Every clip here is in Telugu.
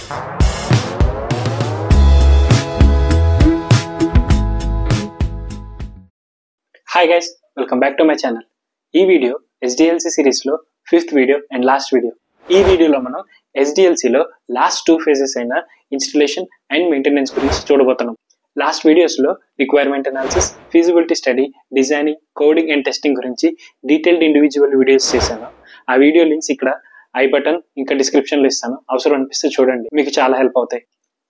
Hi guys, welcome back to my channel. ఈ వీడియో SDLC సిరీస్ లో 5th video and last video. ఈ వీడియోలో మనం SDLC లో లాస్ట్ 2 ఫేజెస్ అయిన ఇన్స్టలేషన్ అండ్ మెయింటెనెన్స్ గురించి చూడబోతున్నాం. లాస్ట్ వీడియోస్ లో requirement analysis, feasibility study, designing, coding and testing గురించి డీటెయిల్డ్ ఇండివిజువల్ వీడియోస్ చేశాను. ఆ వీడియో లింక్స్ ఇక్కడ ఐ బటన్ ఇంకా డిస్క్రిప్షన్ లో ఇస్తాను. అవసరం అనిపిస్తే చూడండి, మీకు చాలా హెల్ప్ అవుతాయి.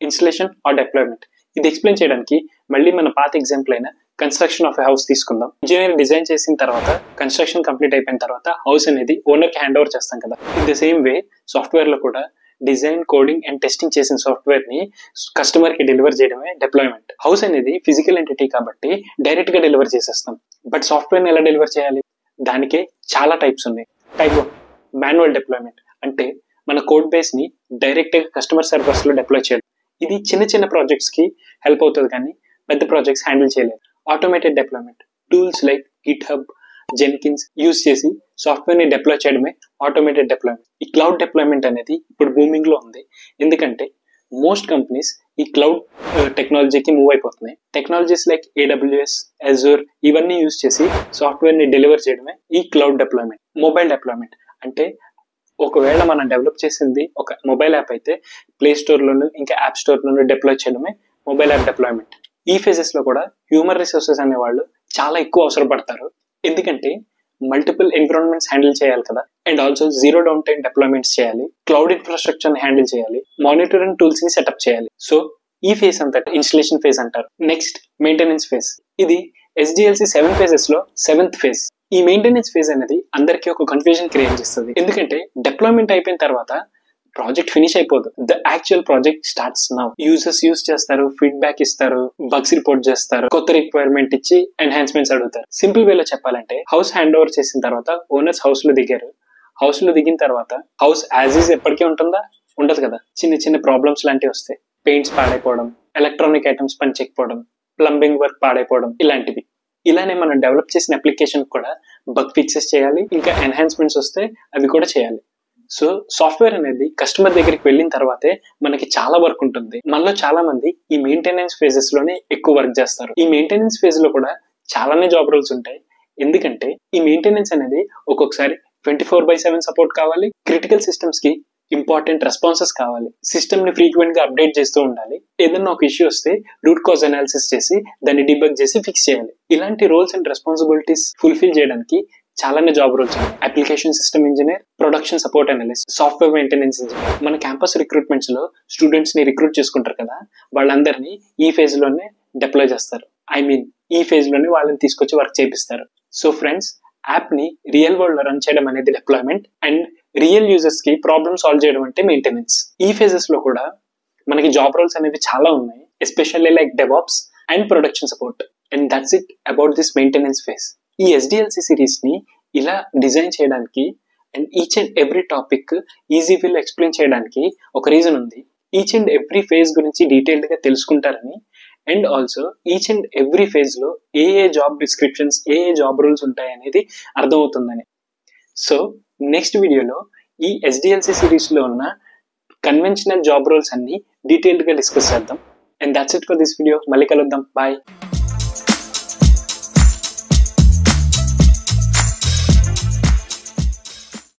ఇన్స్టలేషన్ ఆర్ డిప్లాయ్మెంట్ ఇది ఎక్స్ప్లెయిన్ చేయడానికి మళ్ళీ మన పాత ఎగ్జాంపుల్ అయిన కన్స్ట్రక్షన్ ఆఫ్ ఎ హౌస్ తీసుకుందాం. ఇంజనీర్ డిజైన్ చేసిన తర్వాత కన్స్ట్రక్షన్ కంప్లీట్ అయిపోయిన తర్వాత హౌస్ అనేది ఓనర్ కి హ్యాండ్ ఓవర్ చేస్తాం కదా. In the same way software లో కూడా డిజైన్, కోడింగ్ అండ్ టెస్టింగ్ చేసిన సాఫ్ట్వేర్ ని కస్టమర్ కి డెలివర్ చేయడమే డిప్లాయ్మెంట్. హౌస్ అనేది ఫిజికల్ ఎంటిటీ కాబట్టి డైరెక్ట్ గా డెలివర్ చేసేస్తాం. బట్ సాఫ్ట్వేర్ ని ఎలా డెలివర్ చేయాలి? దానికే చాలా టైప్స్ ఉన్నాయి. టైప్ 1 మాన్యువల్ డిప్లాయ్మెంట్, అంటే మన కోడ్ బేస్ ని డైరెక్ట్ గా కస్టమర్ సర్వర్స్ లో డిప్లాయ్ చేయడం. ఇది చిన్న చిన్న ప్రాజెక్ట్స్ కి హెల్ప్ అవుతుంది, కానీ పెద్ద ప్రాజెక్ట్స్ హ్యాండిల్ చేయలేదు. Automated deployment, tools like GitHub, Jenkins use చేసి సాఫ్ట్వేర్ ని డిప్లాయ్ చేయడమే ఆటోమేటెడ్ డిప్లాయ్మెంట్. ఈ క్లౌడ్ డిప్లాయ్మెంట్ అనేది ఇప్పుడు బూమింగ్ లో ఉంది, ఎందుకంటే మోస్ట్ కంపెనీస్ ఈ క్లౌడ్ టెక్నాలజీకి మూవ్ అయిపోతున్నాయి. టెక్నాలజీస్ లైక్ AWS, Azure ఇవన్నీ యూజ్ చేసి సాఫ్ట్వేర్ ని డెలివర్ చేయడమే ఈ క్లౌడ్ డిప్లాయ్మెంట్. మొబైల్ డిప్లాయ్మెంట్ అంటే ఒకవేళ మనం డెవలప్ చేసింది ఒక మొబైల్ యాప్ అయితే ప్లే స్టోర్ లోను ఇంకా యాప్ స్టోర్ లోను డిప్లాయ్ చేయడమే మొబైల్ యాప్ డిప్లాయ్మెంట్. ఈ ఫేజెస్ లో కూడా హ్యూమన్ రిసోర్సెస్ అనే వాళ్ళు చాలా ఎక్కువ అవసరపడతారు, ఎందుకంటే మల్టిపుల్ ఎన్విరాన్మెంట్స్ హ్యాండిల్ చేయాలి కదా. And also zero down time deployments చేయాలి, క్లౌడ్ ఇన్ఫ్రాస్ట్రక్చర్ ని హ్యాండిల్ చేయాలి, మానిటరింగ్ టూల్స్ ని సెటప్ చేయాలి. సో ఈ ఫేజ్ అంతా ఇన్స్టలేషన్ ఫేజ్ అంటారు. Next maintenance phase. ఇది SDLC 7 ఫేజెస్ లో 7th ఫేజ్. ఈ మెయింటెనెన్స్ ఫేజ్ అనేది అందరికీ ఒక కన్ఫ్యూజన్ క్రియేట్ చేస్తుంది, ఎందుకంటే డిప్లాయ్మెంట్ అయిపోయిన తర్వాత ప్రాజెక్ట్ ఫినిష్ అయిపోదు. The actual project starts now. Users use చేస్తారు, ఫీడ్బ్యాక్ ఇస్తారు, బగ్స్ రిపోర్ట్ చేస్తారు, కొత్త రిక్వైర్మెంట్ ఇచ్చి ఎన్హాన్స్మెంట్స్ అడుగుతారు. సింపుల్ వేలో చెప్పాలంటే హౌస్ హ్యాండ్ ఓవర్ చేసిన తర్వాత ఓనర్స్ హౌస్ లో దిగారు. హౌస్ లో దిగిన తర్వాత హౌస్ యాజ్ ఈజ్ ఎప్పటికీ ఉంటుందా? ఉండదు కదా. చిన్న చిన్న ప్రాబ్లమ్స్ లాంటివి వస్తాయి. పెయింట్స్ పాడైపోవడం, ఎలక్ట్రానిక్ ఐటమ్స్ పని చేయకపోవడం, ప్లంబింగ్ వర్క్ పాడైపోవడం, ఇలాంటివి. ఇలానే మనం డెవలప్ చేసిన అప్లికేషన్ కూడా బగ్ ఫిక్సెస్ చేయాలి, ఇంకా ఎన్హాన్స్మెంట్స్ వస్తే అవి కూడా చేయాలి. సో సాఫ్ట్వేర్ అనేది కస్టమర్ దగ్గరికి వెళ్ళిన తర్వాతే మనకి చాలా వర్క్ ఉంటుంది. మనలో చాలా మంది ఈ మెయింటెనెన్స్ ఫేజెస్ లోనే ఎక్కువ వర్క్ చేస్తారు. ఈ మెయింటెనెన్స్ ఫేజ్ లో కూడా చాలానే జాబ్ రోల్స్ ఉంటాయి, ఎందుకంటే ఈ మెయింటెనెన్స్ అనేది ఒక్కొక్కసారి 24/7 సపోర్ట్ కావాలి, క్రిటికల్ సిస్టమ్స్ కి ఇంపార్టెంట్ రెస్పాన్సెస్ కావాలి, సిస్టమ్ ని ఫ్రీక్వెంట్ గా అప్డేట్ చేస్తూ ఉండాలి. ఏదన్నా ఒక ఇష్యూ వస్తే రూట్ కాజ్ అనాలిసిస్ చేసి దాన్ని డిబగ్ చేసి ఫిక్స్ చేయాలి. ఇలాంటి రోల్స్ అండ్ రెస్పాన్సిబిలిటీస్ ఫుల్ఫిల్ చేయడానికి చాలానే జాబ్ రోల్స్ ఉన్నాయి. Application system engineer, production support analyst, software maintenance engineer. మన క్యాంపస్ రిక్రూట్మెంట్స్ లో స్టూడెంట్స్ ని రిక్రూట్ చేసుకుంటారు కదా, వాళ్ళందరినీ ఈ ఫేజ్ లోనే డిప్లాయ్ చేస్తారు. ఈ ఫేజ్ లోనే వాళ్ళని తీసుకొచ్చి వర్క్ చేపిస్తారు. సో ఫ్రెండ్స్, యాప్ ని రియల్ వరల్డ్ లో రన్ చేయడం అనేది డిప్లాయ్మెంట్, అండ్ రియల్ యూజర్స్ కి ప్రాబ్లమ్ సాల్వ్ చేయడం అంటే మెయింటెనెన్స్. ఈ ఫేజెస్ లో కూడా మనకి జాబ్ రోల్స్ అనేవి చాలా ఉన్నాయి, especially like DevOps and production support. And that's it about this maintenance phase. ఈ SDLC సిరీస్ ని ఇలా డిజైన్ చేయడానికి and each and every topic easy వేలో ఎక్స్ప్లెయిన్ చేయడానికి ఒక రీజన్ ఉంది. ఈచ్ అండ్ ఎవ్రీ ఫేజ్ గురించి డీటెయిల్డ్ గా తెలుసుకుంటారని, and also each and every phase లో ఏ జాబ్ డిస్క్రిప్షన్స్, ఏ జాబ్ రూల్స్ ఉంటాయి అనేది అర్థమవుతుందని. సో నెక్స్ట్ వీడియోలో ఈ SDLC సిరీస్ లో ఉన్న కన్వెన్షనల్ జాబ్ రోల్స్ అన్ని డీటెయిల్డ్ గా డిస్కస్ చేద్దాం. And that's it for this video. మళ్ళీ కలుద్దాం. బాయ్.